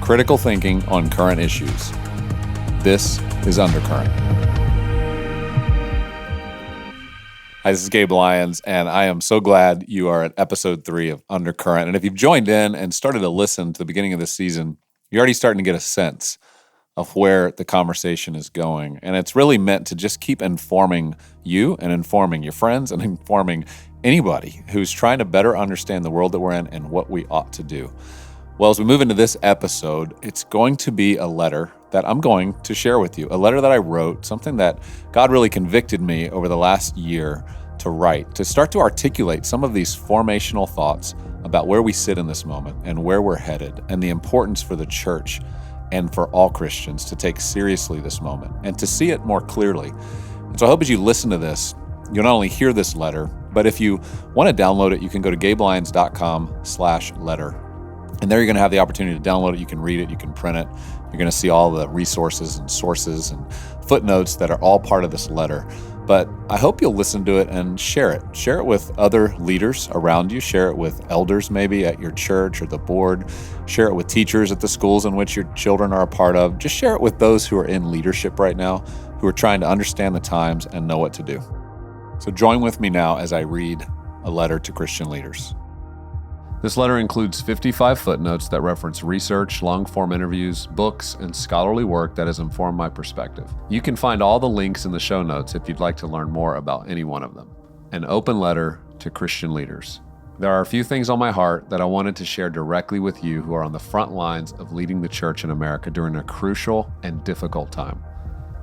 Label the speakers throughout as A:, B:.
A: critical thinking on current issues. This is Undercurrent. Hi, this is Gabe Lyons, and I am so glad you are at episode 3 of Undercurrent. And if you've joined in and started to listen to the beginning of this season, you're already starting to get a sense of where the conversation is going. And it's really meant to just keep informing you and informing your friends and informing anybody who's trying to better understand the world that we're in and what we ought to do. Well, as we move into this episode, it's going to be a letter that I'm going to share with you, a letter that I wrote, something that God really convicted me over the last year to write, to start to articulate some of these formational thoughts about where we sit in this moment and where we're headed, and the importance for the church and for all Christians to take seriously this moment and to see it more clearly. And so I hope as you listen to this, you'll not only hear this letter, but if you want to download it, you can go to gabelyons.com/letter. And there you're going to have the opportunity to download it. You can read it, you can print it. You're going to see all the resources and sources and footnotes that are all part of this letter. But I hope you'll listen to it and share it. Share it with other leaders around you. Share it with elders maybe at your church or the board. Share it with teachers at the schools in which your children are a part of. Just share it with those who are in leadership right now, who are trying to understand the times and know what to do. So join with me now as I read a letter to Christian leaders. This letter includes 55 footnotes that reference research, long-form interviews, books, and scholarly work that has informed my perspective. You can find all the links in the show notes if you'd like to learn more about any one of them. An open letter to Christian leaders. There are a few things on my heart that I wanted to share directly with you who are on the front lines of leading the church in America during a crucial and difficult time.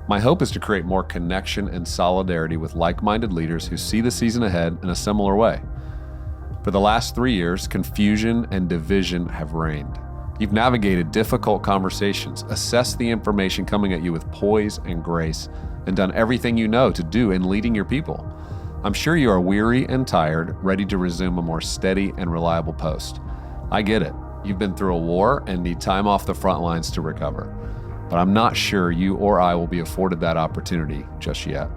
A: My hope is to create more connection and solidarity with like-minded leaders who see the season ahead in a similar way. For the last 3 years, confusion and division have reigned. You've navigated difficult conversations, assessed the information coming at you with poise and grace, and done everything you know to do in leading your people. I'm sure you are weary and tired, ready to resume a more steady and reliable post. I get it. You've been through a war and need time off the front lines to recover. But I'm not sure you or I will be afforded that opportunity just yet.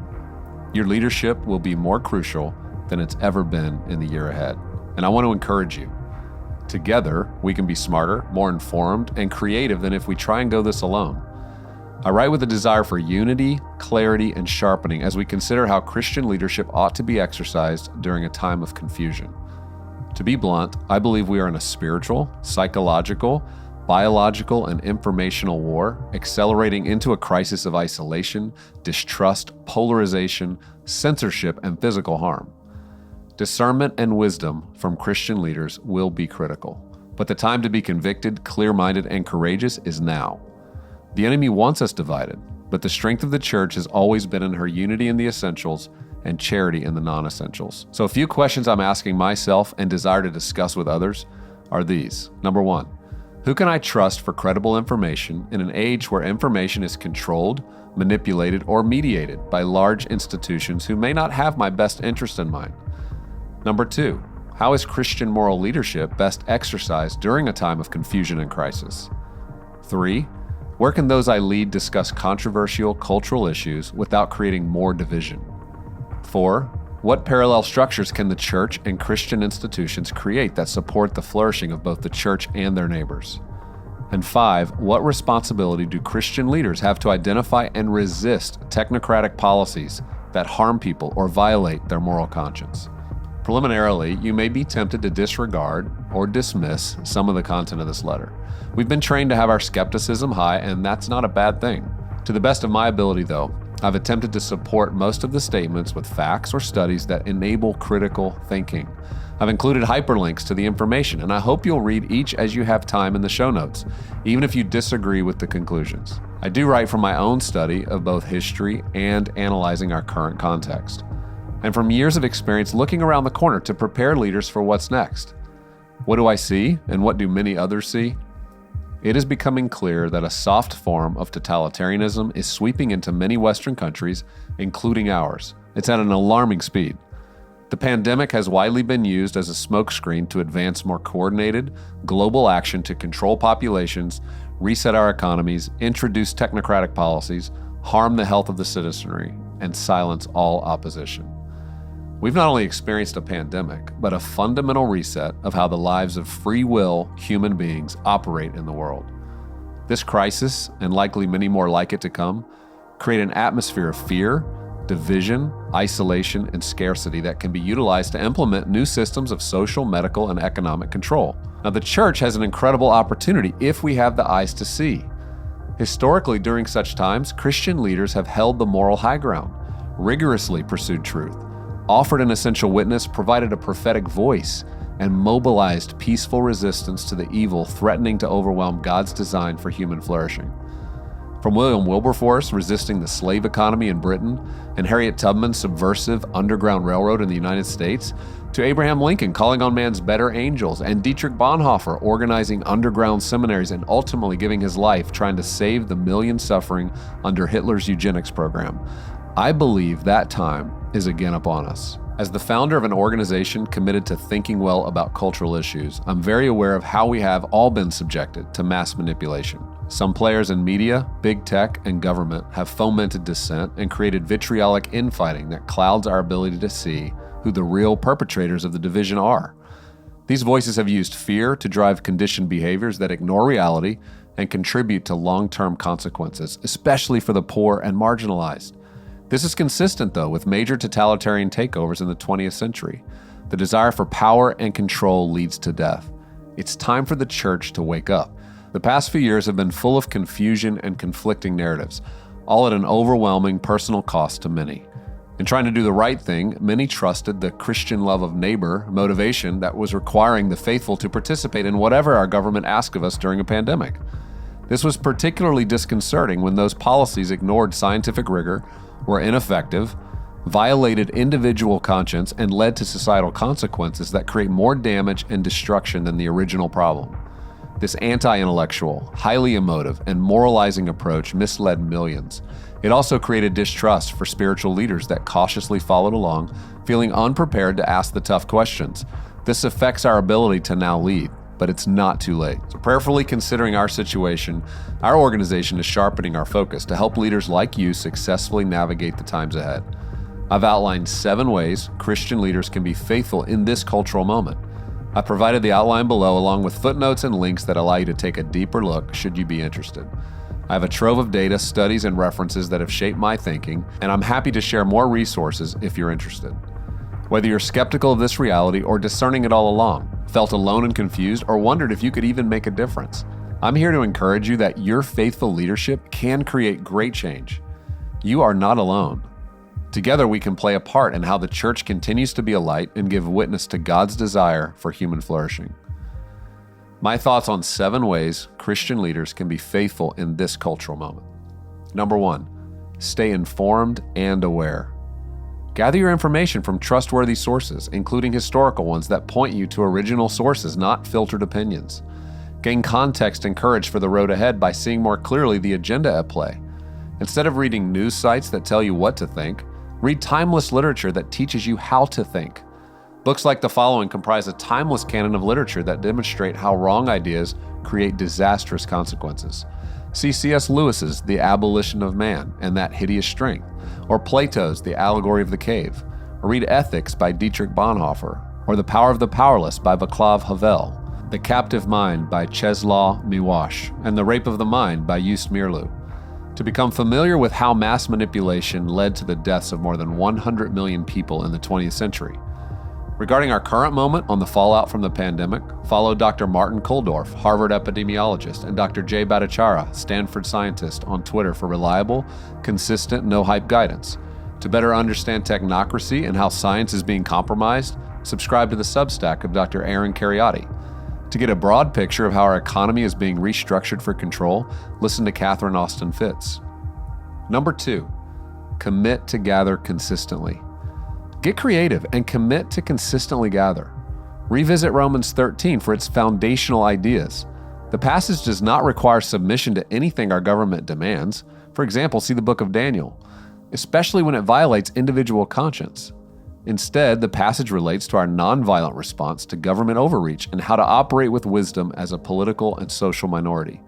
A: Your leadership will be more crucial than it's ever been in the year ahead. And I want to encourage you. Together, we can be smarter, more informed, and creative than if we try and go this alone. I write with a desire for unity, clarity, and sharpening as we consider how Christian leadership ought to be exercised during a time of confusion. To be blunt, I believe we are in a spiritual, psychological, biological, and informational war, accelerating into a crisis of isolation, distrust, polarization, censorship, and physical harm. Discernment and wisdom from Christian leaders will be critical, but the time to be convicted, clear-minded, and courageous is now. The enemy wants us divided, but the strength of the church has always been in her unity in the essentials and charity in the non-essentials. So a few questions I'm asking myself and desire to discuss with others are these. Number 1, who can I trust for credible information in an age where information is controlled, manipulated, or mediated by large institutions who may not have my best interest in mind? Number 2, how is Christian moral leadership best exercised during a time of confusion and crisis? 3, where can those I lead discuss controversial cultural issues without creating more division? 4, what parallel structures can the church and Christian institutions create that support the flourishing of both the church and their neighbors? And 5, what responsibility do Christian leaders have to identify and resist technocratic policies that harm people or violate their moral conscience? Preliminarily, you may be tempted to disregard or dismiss some of the content of this letter. We've been trained to have our skepticism high, and that's not a bad thing. To the best of my ability, though, I've attempted to support most of the statements with facts or studies that enable critical thinking. I've included hyperlinks to the information, and I hope you'll read each as you have time in the show notes, even if you disagree with the conclusions. I do write from my own study of both history and analyzing our current context, and from years of experience looking around the corner to prepare leaders for what's next. What do I see, and what do many others see? It is becoming clear that a soft form of totalitarianism is sweeping into many Western countries, including ours. It's at an alarming speed. The pandemic has widely been used as a smokescreen to advance more coordinated, global action to control populations, reset our economies, introduce technocratic policies, harm the health of the citizenry, and silence all opposition. We've not only experienced a pandemic, but a fundamental reset of how the lives of free will human beings operate in the world. This crisis, and likely many more like it to come, create an atmosphere of fear, division, isolation, and scarcity that can be utilized to implement new systems of social, medical, and economic control. Now, the church has an incredible opportunity if we have the eyes to see. Historically, during such times, Christian leaders have held the moral high ground, rigorously pursued truth, offered an essential witness, provided a prophetic voice, and mobilized peaceful resistance to the evil threatening to overwhelm God's design for human flourishing. From William Wilberforce resisting the slave economy in Britain and Harriet Tubman's subversive Underground Railroad in the United States, to Abraham Lincoln calling on man's better angels, and Dietrich Bonhoeffer organizing underground seminaries and ultimately giving his life trying to save the millions suffering under Hitler's eugenics program. I believe that time is again upon us. As the founder of an organization committed to thinking well about cultural issues, I'm very aware of how we have all been subjected to mass manipulation. Some players in media, big tech, and government have fomented dissent and created vitriolic infighting that clouds our ability to see who the real perpetrators of the division are. These voices have used fear to drive conditioned behaviors that ignore reality and contribute to long-term consequences, especially for the poor and marginalized. This is consistent, though, with major totalitarian takeovers in the 20th century. The desire for power and control leads to death. It's time for the church to wake up. The past few years have been full of confusion and conflicting narratives, all at an overwhelming personal cost to many. In trying to do the right thing, many trusted the Christian love of neighbor motivation that was requiring the faithful to participate in whatever our government asked of us during a pandemic. This was particularly disconcerting when those policies ignored scientific rigor, were ineffective, violated individual conscience, and led to societal consequences that create more damage and destruction than the original problem. This anti-intellectual, highly emotive, and moralizing approach misled millions. It also created distrust for spiritual leaders that cautiously followed along, feeling unprepared to ask the tough questions. This affects our ability to now lead, but it's not too late. So prayerfully considering our situation, our organization is sharpening our focus to help leaders like you successfully navigate the times ahead. I've outlined 7 ways Christian leaders can be faithful in this cultural moment. I've provided the outline below along with footnotes and links that allow you to take a deeper look should you be interested. I have a trove of data, studies, and references that have shaped my thinking, and I'm happy to share more resources if you're interested. Whether you're skeptical of this reality or discerning it all along, felt alone and confused, or wondered if you could even make a difference, I'm here to encourage you that your faithful leadership can create great change. You are not alone. Together we can play a part in how the church continues to be a light and give witness to God's desire for human flourishing. My thoughts on 7 ways Christian leaders can be faithful in this cultural moment. Number 1, stay informed and aware. Gather your information from trustworthy sources, including historical ones that point you to original sources, not filtered opinions. Gain context and courage for the road ahead by seeing more clearly the agenda at play. Instead of reading news sites that tell you what to think, read timeless literature that teaches you how to think. Books like the following comprise a timeless canon of literature that demonstrate how wrong ideas create disastrous consequences. See C.S. Lewis's The Abolition of Man and That Hideous Strength, or Plato's The Allegory of the Cave, or read Ethics by Dietrich Bonhoeffer, or The Power of the Powerless by Václav Havel, The Captive Mind by Czeslaw Miłosz, and The Rape of the Mind by Just Mierlu. To become familiar with how mass manipulation led to the deaths of more than 100 million people in the 20th century. Regarding our current moment on the fallout from the pandemic, follow Dr. Martin Kulldorff, Harvard epidemiologist, and Dr. Jay Bhattacharya, Stanford scientist, on Twitter for reliable, consistent, no-hype guidance. To better understand technocracy and how science is being compromised, subscribe to the Substack of Dr. Aaron Kheriaty. To get a broad picture of how our economy is being restructured for control, listen to Catherine Austin Fitts. Number 2, commit to gather consistently. Get creative and commit to consistently gather. Revisit Romans 13 for its foundational ideas. The passage does not require submission to anything our government demands. For example, see the book of Daniel, especially when it violates individual conscience. Instead, the passage relates to our nonviolent response to government overreach and how to operate with wisdom as a political and social minority.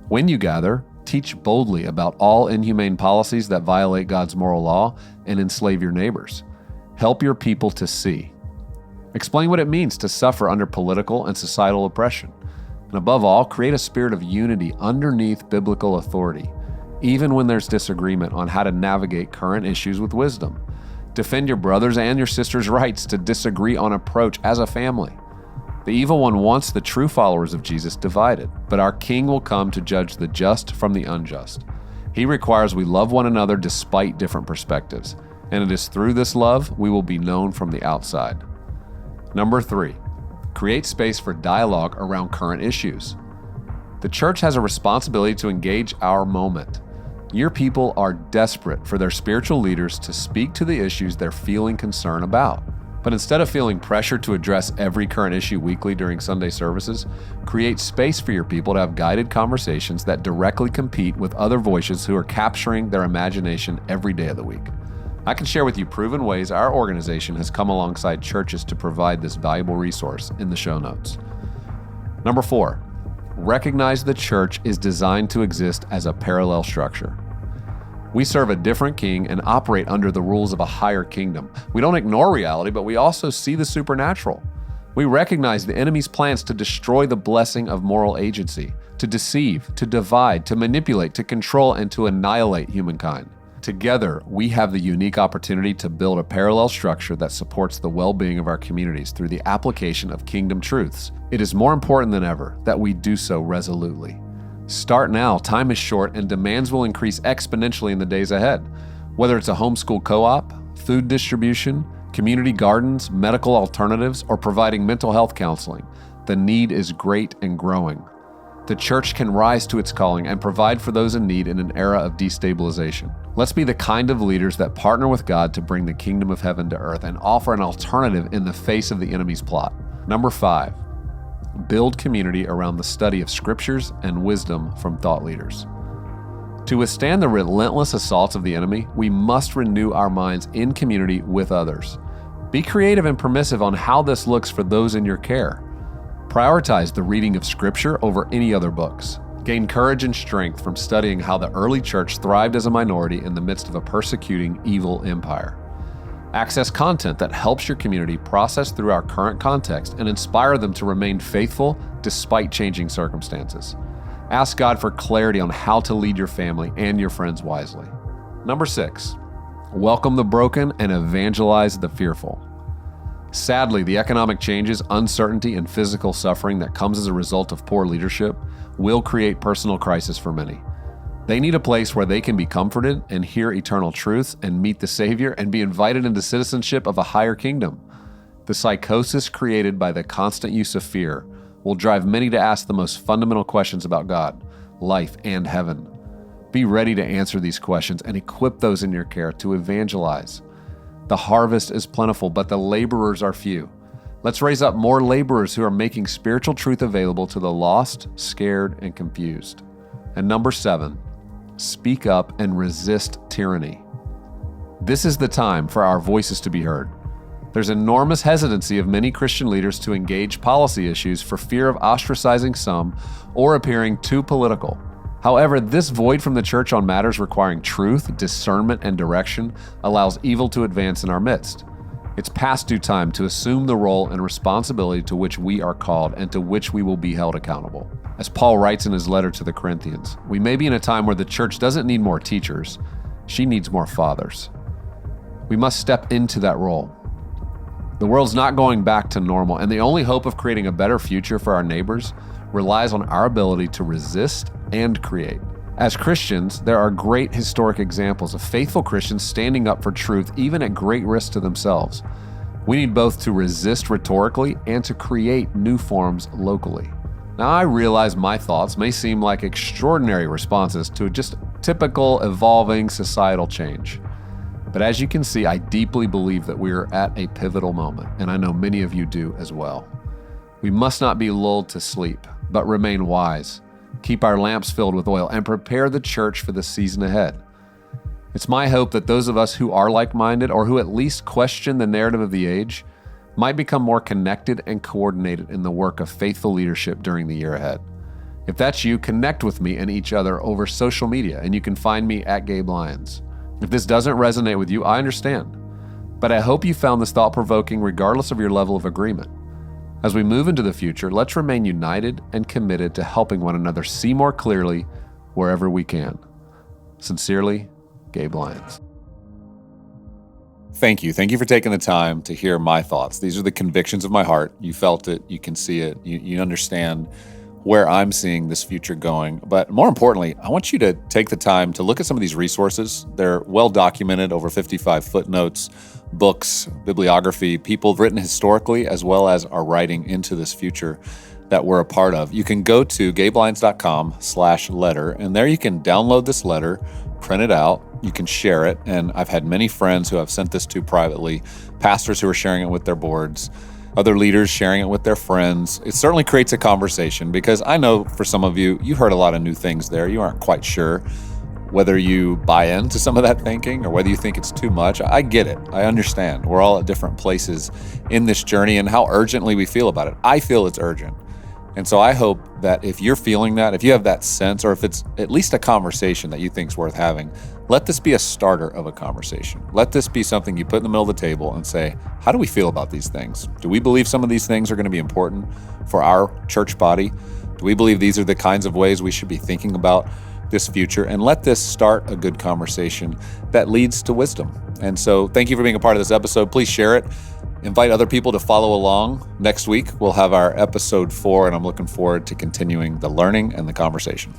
A: When you gather, teach boldly about all inhumane policies that violate God's moral law and enslave your neighbors. Help your people to see. Explain what it means to suffer under political and societal oppression. And above all, create a spirit of unity underneath biblical authority, even when there's disagreement on how to navigate current issues with wisdom. Defend your brothers and your sisters' rights to disagree on approach as a family. The evil one wants the true followers of Jesus divided, but our King will come to judge the just from the unjust. He requires we love one another despite different perspectives, and it is through this love we will be known from the outside. Number 3, create space for dialogue around current issues. The church has a responsibility to engage our moment. Your people are desperate for their spiritual leaders to speak to the issues they're feeling concern about. But instead of feeling pressure to address every current issue weekly during Sunday services, create space for your people to have guided conversations that directly compete with other voices who are capturing their imagination every day of the week. I can share with you proven ways our organization has come alongside churches to provide this valuable resource in the show notes. Number 4, recognize the church is designed to exist as a parallel structure. We serve a different king and operate under the rules of a higher kingdom. We don't ignore reality, but we also see the supernatural. We recognize the enemy's plans to destroy the blessing of moral agency, to deceive, to divide, to manipulate, to control, and to annihilate humankind. Together, we have the unique opportunity to build a parallel structure that supports the well-being of our communities through the application of kingdom truths. It is more important than ever that we do so resolutely. Start now. Time is short and demands will increase exponentially in the days ahead. Whether it's a homeschool co-op, food distribution, community gardens, medical alternatives, or providing mental health counseling, the need is great and growing. The church can rise to its calling and provide for those in need in an era of destabilization. Let's be the kind of leaders that partner with God to bring the kingdom of heaven to earth and offer an alternative in the face of the enemy's plot. Number 5, build community around the study of scriptures and wisdom from thought leaders. To withstand the relentless assaults of the enemy, we must renew our minds in community with others. Be creative and permissive on how this looks for those in your care. Prioritize the reading of scripture over any other books. Gain courage and strength from studying how the early church thrived as a minority in the midst of a persecuting evil empire. Access content that helps your community process through our current context and inspire them to remain faithful despite changing circumstances. Ask God for clarity on how to lead your family and your friends wisely. Number 6, welcome the broken and evangelize the fearful. Sadly, the economic changes, uncertainty, and physical suffering that comes as a result of poor leadership will create personal crisis for many. They need a place where they can be comforted and hear eternal truths and meet the Savior and be invited into citizenship of a higher kingdom. The psychosis created by the constant use of fear will drive many to ask the most fundamental questions about God, life, and heaven. Be ready to answer these questions and equip those in your care to evangelize. The harvest is plentiful, but the laborers are few. Let's raise up more laborers who are making spiritual truth available to the lost, scared, and confused. And number 7, speak up and resist tyranny. This is the time for our voices to be heard. There's enormous hesitancy of many Christian leaders to engage policy issues for fear of ostracizing some or appearing too political. However, this void from the church on matters requiring truth, discernment, and direction allows evil to advance in our midst. It's past due time to assume the role and responsibility to which we are called and to which we will be held accountable. As Paul writes in his letter to the Corinthians, we may be in a time where the church doesn't need more teachers, she needs more fathers. We must step into that role. The world's not going back to normal, and the only hope of creating a better future for our neighbors relies on our ability to resist and create. As Christians, there are great historic examples of faithful Christians standing up for truth even at great risk to themselves. We need both to resist rhetorically and to create new forms locally. Now, I realize my thoughts may seem like extraordinary responses to just typical evolving societal change. But as you can see, I deeply believe that we are at a pivotal moment, and I know many of you do as well. We must not be lulled to sleep, but remain wise, keep our lamps filled with oil, and prepare the church for the season ahead. It's my hope that those of us who are like-minded or who at least question the narrative of the age might become more connected and coordinated in the work of faithful leadership during the year ahead. If that's you, connect with me and each other over social media, and you can find me at Gabe Lyons. If this doesn't resonate with you, I understand, but I hope you found this thought-provoking regardless of your level of agreement. As we move into the future, let's remain united and committed to helping one another see more clearly wherever we can. Sincerely, Gabe Lyons. Thank you. Thank you for taking the time to hear my thoughts. These are the convictions of my heart. You felt it. You can see it. You understand where I'm seeing this future going. But more importantly, I want you to take the time to look at some of these resources. They're well documented, over 55 footnotes, books, bibliography, people written historically, as well as are writing into this future that we're a part of. You can go to gabelyons.com/letter, and there you can download this letter, print it out, you can share it. And I've had many friends who I've sent this to privately, pastors who are sharing it with their boards, other leaders sharing it with their friends. It certainly creates a conversation, because I know for some of you, you heard a lot of new things there. You aren't quite sure whether you buy into some of that thinking or whether you think it's too much. I get it. I understand. We're all at different places in this journey and how urgently we feel about it. I feel it's urgent. And so I hope that if you're feeling that, if you have that sense, or if it's at least a conversation that you think is worth having, let this be a starter of a conversation. Let this be something you put in the middle of the table and say, how do we feel about these things? Do we believe some of these things are going to be important for our church body? Do we believe these are the kinds of ways we should be thinking about this future? And let this start a good conversation that leads to wisdom. And so thank you for being a part of this episode. Please share it. Invite other people to follow along. Next week, we'll have our episode 4, and I'm looking forward to continuing the learning and the conversation.